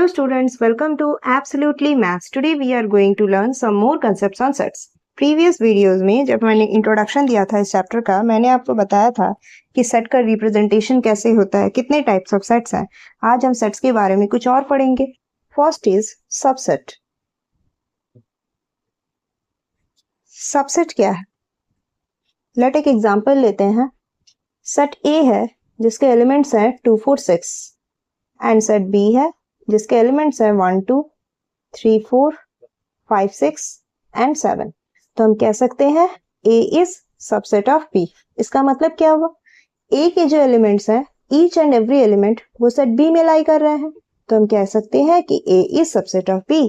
students, welcome to Absolutely Maths. Today we are going to learn some more concepts on sets. Previous videos में जब मैंने introduction दिया था इस chapter का, मैंने आपको बताया था कि सेट का रिप्रेजेंटेशन कैसे होता है, कितने टाइप्स ऑफ सेट्स हैं. आज हम सेट्स के बारे में कुछ और पढ़ेंगे. First is subset. सबसेट क्या है? लेट एक एग्जांपल लेते हैं. सेट ए है जिसके एलिमेंट्स हैं 2 4 6 एंड सेट बी है जिसके एलिमेंट्स हैं 1 2 3 4 5 6 एंड 7. तो हम कह सकते हैं A is subset of B. इसका मतलब क्या हुआ? A के जो एलिमेंट्स हैं, ईच एंड एवरी एलिमेंट वो सेट B में लाई कर रहे हैं. तो हम कह सकते हैं कि A is subset of B.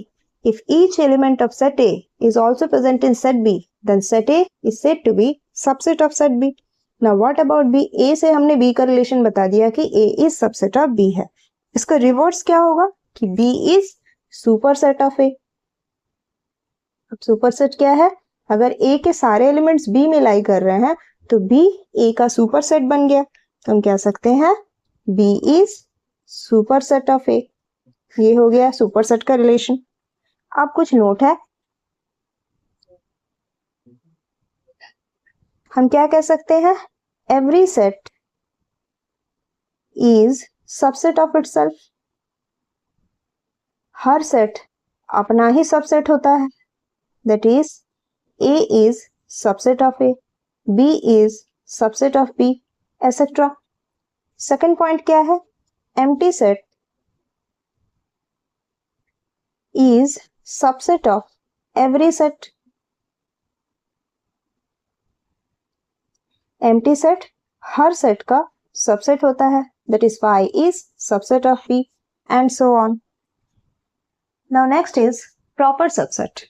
If each element of set A is also present in set B, then set A is said to be subset of set B. Now what about B? A से हमने B का relation बता दिया कि A is subset of B है. इसका reverse क्या होगा कि B is superset of A. अब सुपरसेट क्या है? अगर A के सारे एलिमेंट्स B में लाई कर रहे हैं तो B A का सुपरसेट बन गया. तो हम कह सकते हैं B is superset of A. ये हो गया सुपरसेट का रिलेशन. अब कुछ नोट है. हम क्या कह सकते हैं? Every set is subset of itself. हर सेट अपना ही सबसेट होता है. That is A is subset of A, B is subset of B, etcetera. Second point क्या है? Empty set is subset of every set. Empty set हर set का subset होता है. That is phi is subset of B and so on. Now next is proper subset.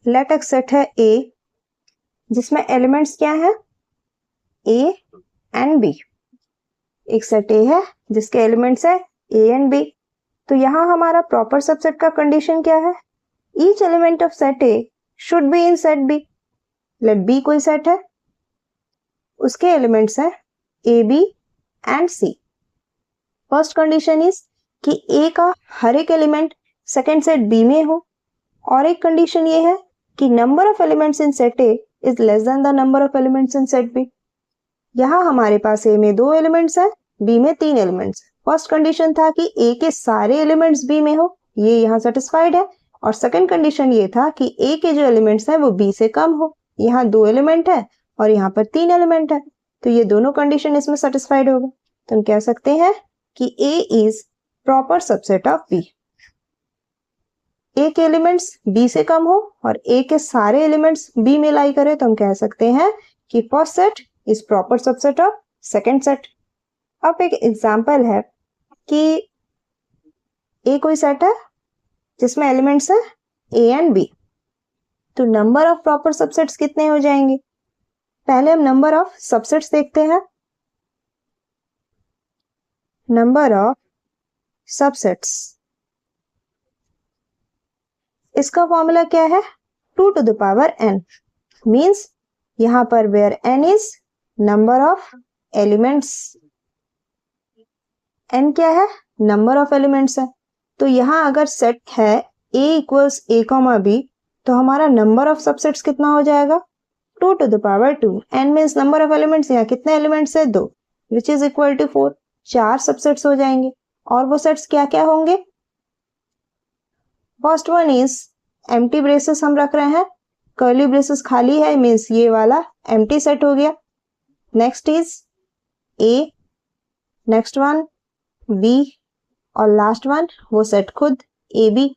Let एक set है A जिसमें elements क्या है? A and B. एक सेट A है जिसके एलिमेंट्स है A एंड B. तो यहां हमारा प्रॉपर सबसेट का कंडीशन क्या है? Each element of set A should be in set B. Let B कोई सेट है, उसके एलिमेंट्स हैं A, B and C. First condition is कि A का हर एक एलिमेंट सेकेंड सेट B में हो, और एक कंडीशन ये है कि number of elements in set A is less than the number of elements in set B. यहां हमारे पास A में 2 एलिमेंट्स हैं, B में 3 एलिमेंट्स. फर्स्ट कंडीशन था कि A के सारे एलिमेंट्स B में हो, ये यहाँ सेटिस्फाइड है. और सेकंड कंडीशन ये था कि A के जो एलिमेंट्स हैं वो B से कम हो. यहाँ 2 एलिमेंट है और यहाँ पर 3 एलिमेंट है, तो ये दोनों कंडीशन इसमें सेटिस्फाइड होगा. तो हम कह सकते हैं कि A is proper subset of B. A के एलिमेंट्स B से कम हो और A के सारे एलिमेंट्स B में लाई करे तो हम कह सकते हैं कि first set is proper subset of second set. अब एक एग्जांपल है कि A कोई सेट है जिसमें एलिमेंट्स है A एंड B. तो नंबर ऑफ प्रॉपर सबसेट्स कितने हो जाएंगे? पहले हम नंबर ऑफ सबसेट्स देखते हैं. नंबर ऑफ सबसेट्स, इसका फॉर्मूला क्या है? 2 to the power n. Means यहां पर where n is number of elements. n क्या है? नंबर ऑफ एलिमेंट्स है. तो यहां अगर सेट है A इक्वल्स A, B, तो हमारा नंबर ऑफ सबसेट्स कितना हो जाएगा? 2 to the power 2. n means number of elements. यहाँ कितने एलिमेंट्स है? 2, which is equal to 4. 4 subsets हो जाएंगे. और वो सेट्स क्या क्या होंगे? First one is empty braces हम रख रहे हैं. कर्ली ब्रेसेस खाली है, मींस ये वाला एम्प्टी सेट हो गया. Next is A, next one B और लास्ट वन वो सेट खुद AB.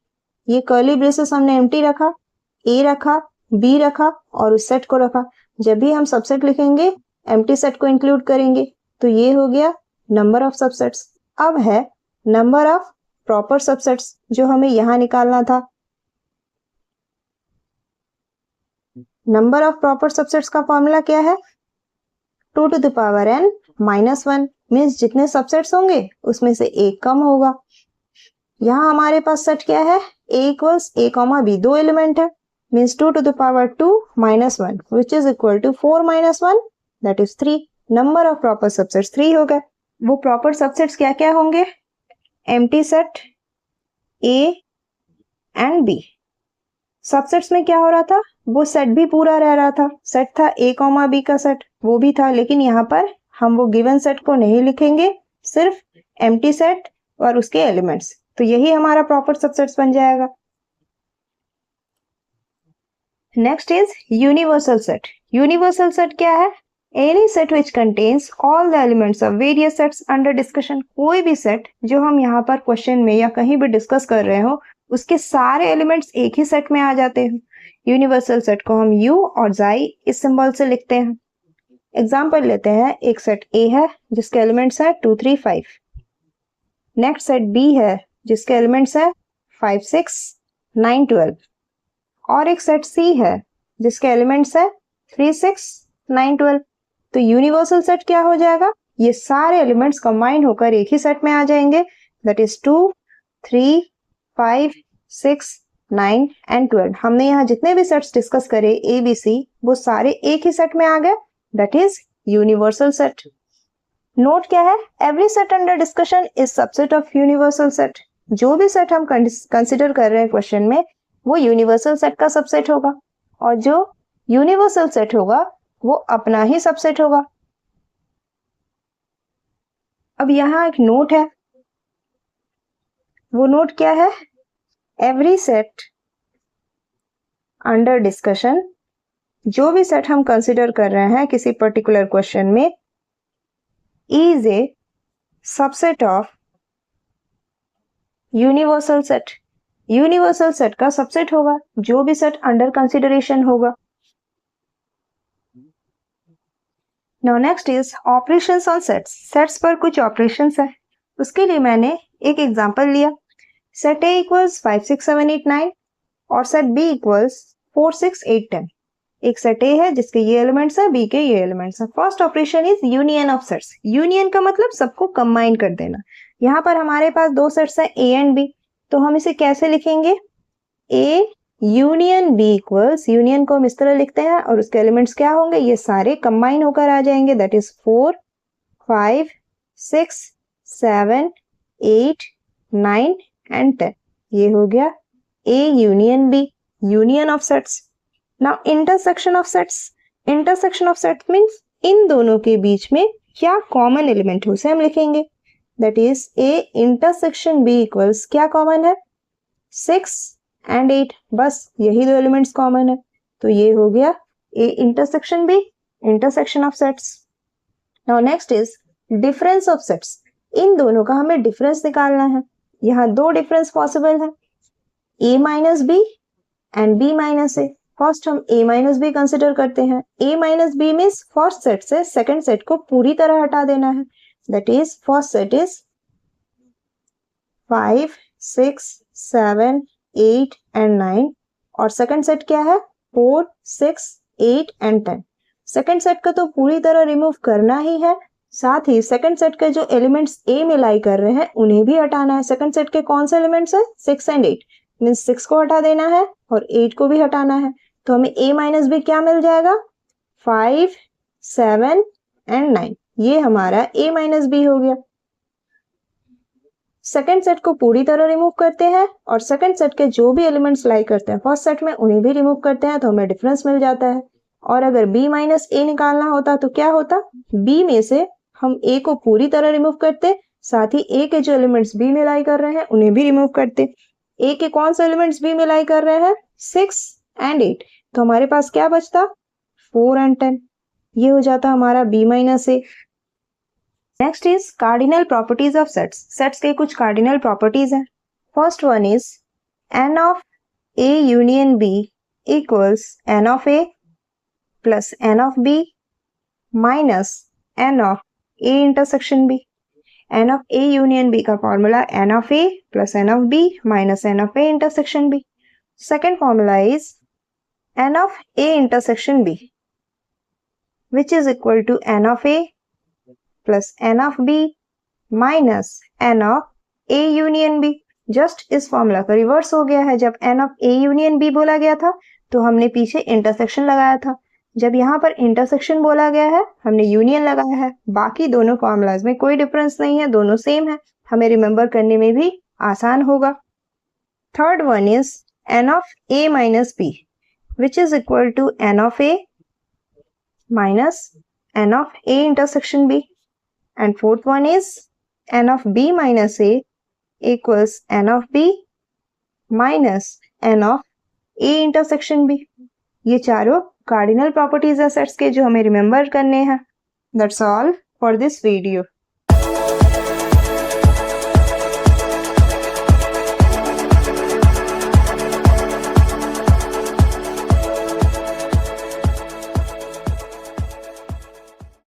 ये कर्ली ब्रेसेस हमने एम्प्टी रखा, A रखा, B रखा और उस सेट को रखा. जब भी हम सबसेट लिखेंगे एम्प्टी सेट को इंक्लूड करेंगे. तो ये हो गया नंबर ऑफ सबसेट्स. अब है नंबर ऑफ प्रॉपर सबसेट्स जो हमें यहां निकालना था. नंबर ऑफ प्रॉपर सबसेट्स का फॉर्मूला क्या है? 2 to the power n minus 1. Means जितने सबसेट्स होंगे उसमें से एक कम होगा. यहां हमारे पास सेट क्या है? A equals A, B. 2 element है, means 2 to the power 2 minus 1 which is equal to 4 minus 1, that is 3. Number of proper subsets 3 हो गए. वो प्रॉपर सबसेट्स क्या क्या होंगे? Empty set, A and B. Subsets में क्या हो रहा था, वो सेट भी पूरा रह रहा था, सेट था ए कॉमा बी का सेट, वो भी था, लेकिन यहाँ पर हम वो गिवन सेट को नहीं लिखेंगे, सिर्फ एम्प्टी सेट और उसके एलिमेंट्स, तो यही हमारा प्रॉपर सबसेट्स बन जाएगा। Next is universal set. Universal set क्या है, any set which contains all the elements of various sets under discussion. कोई भी सेट जो हम यहाँ पर क्वेश्चन में या कहीं भी डिस्कस कर रहे हो, उसके सारे एलिमेंट्स एक ही सेट में आ जाते हैं। यूनिवर्सल सेट को हम यू और जाई इस सिंबल से लिखते हैं। एग्जाम्पल लेते हैं, एक सेट ए है जिसके एलिमेंट्स है 2 3 5। नेक्स्ट सेट बी है जिसके एलिमेंट्स है 5 6 9 12। और एक सेट सी है जिसके एलिमेंट्स है 3 6 9 12। तो यूनिवर्सल सेट क्या हो जाएगा, ये सारे एलिमेंट्स कंबाइन होकर एक ही सेट में आ जाएंगे, दैट इज 2 3 5 6 9 एंड 12। हमने यहाँ जितने भी सेट्स डिस्कस करे ए बी सी, वो सारे एक ही सेट में आ गए, that is universal set. Note क्या है, every set under discussion is subset of universal set. जो भी सेट हम कंसिडर कर रहे हैं क्वेश्चन में, वो यूनिवर्सल सेट का सबसेट होगा, और जो यूनिवर्सल सेट होगा वो अपना ही सबसेट होगा। अब यहाँ एक नोट है, वो नोट क्या है, एवरी सेट अंडर डिस्कशन, जो भी सेट हम कंसिडर कर रहे हैं किसी पर्टिकुलर क्वेश्चन में, is a subset of universal set. Universal set का सबसेट होगा जो भी सेट अंडर कंसिडरेशन होगा। Now next is operations on sets. Sets पर कुछ ऑपरेशंस है, उसके लिए मैंने एक एग्जांपल लिया। सेट ए इक्वल्स 5 6 7 8 9 और सेट बी इक्वल्स 4 6 8 10। एक सेट ए है जिसके ये एलिमेंट्स है, बी के ये एलिमेंट्स है। First operation is union of sets. Union का मतलब सबको कंबाइन कर देना। यहाँ पर हमारे पास दो सेट्स है ए एंड बी, तो हम इसे कैसे लिखेंगे, A union B equals, union को हम इस तरह लिखते हैं और उसके एलिमेंट्स क्या होंगे, ये सारे कंबाइन होकर आ जाएंगे, दैट इज 4 5 6 7 8 9 एंड 10। ये हो गया A union B, union of sets. Now intersection of sets. Intersection of sets means इन दोनों के बीच में क्या कॉमन एलिमेंट है उसे हम लिखेंगे, that is A intersection B equals, क्या कॉमन है, 6 एंड 8, बस यही दो एलिमेंट्स कॉमन है, तो ये हो गया A intersection B, intersection of sets. Now next is difference of sets. इन दोनों का हमें डिफरेंस निकालना है। यहाँ दो डिफरेंस पॉसिबल है, A minus B and B minus A. First हम ए माइनस बी कंसिडर करते हैं। A minus B means first set से सेकंड सेट को पूरी तरह हटा देना है, that is first set is 5 6 7 8 and 9 और सेकंड सेट क्या है, 4 6 8 एंड 10। सेकंड सेट का तो पूरी तरह रिमूव करना ही है, साथ ही सेकंड सेट के जो एलिमेंट्स ए में लाई कर रहे हैं उन्हें भी हटाना है। सेकंड सेट के कौन से एलिमेंट्स है, 6 एंड 8, मीन्स 6 को हटा देना है और 8 को भी हटाना है, तो हमें a माइनस बी क्या मिल जाएगा, 5 7 एंड 9। ये हमारा a माइनस बी हो गया। सेकंड सेट को पूरी तरह रिमूव करते हैं और सेकंड सेट के जो भी एलिमेंट्स लाई करते हैं फर्स्ट सेट में उन्हें भी रिमूव करते हैं, तो हमें डिफरेंस मिल जाता है। और अगर b माइनस ए निकालना होता तो क्या होता, b में से हम a को पूरी तरह रिमूव करते, साथ ही a के जो एलिमेंट्स b में लाई कर रहे हैं उन्हें भी रिमूव करते। a के कौन से एलिमेंट्स b में लाई कर रहे हैं, 6 एंड 8, तो हमारे पास क्या बचता, 4 एंड 10। ये हो जाता हमारा b minus A. Next is cardinal properties of sets. Sets के कुछ कार्डिनल प्रॉपर्टीज हैं। First one is n of a union b equals n of a plus n of b minus n of a intersection b। n of a union b का formula n of a plus n of b minus n of a intersection b। Second formula is n of a intersection b, which is equal to n of a plus n of b minus n of a union b। Just इस formula का reverse हो गया है। जब n of a union b बोला गया था तो हमने पीछे इंटरसेक्शन लगाया था, जब यहाँ पर इंटरसेक्शन बोला गया है हमने यूनियन लगाया है। बाकी दोनों फॉर्मूलाज में कोई डिफरेंस नहीं है, दोनों सेम है, हमें रिमेंबर करने में भी आसान होगा। Third one is n of a minus b, which is equal to n of a minus n of a intersection b. And fourth one is n of b minus a equals n of b minus n of a intersection b. ये चारों cardinal properties है sets के जो हमें remember करने हैं. That's all for this video.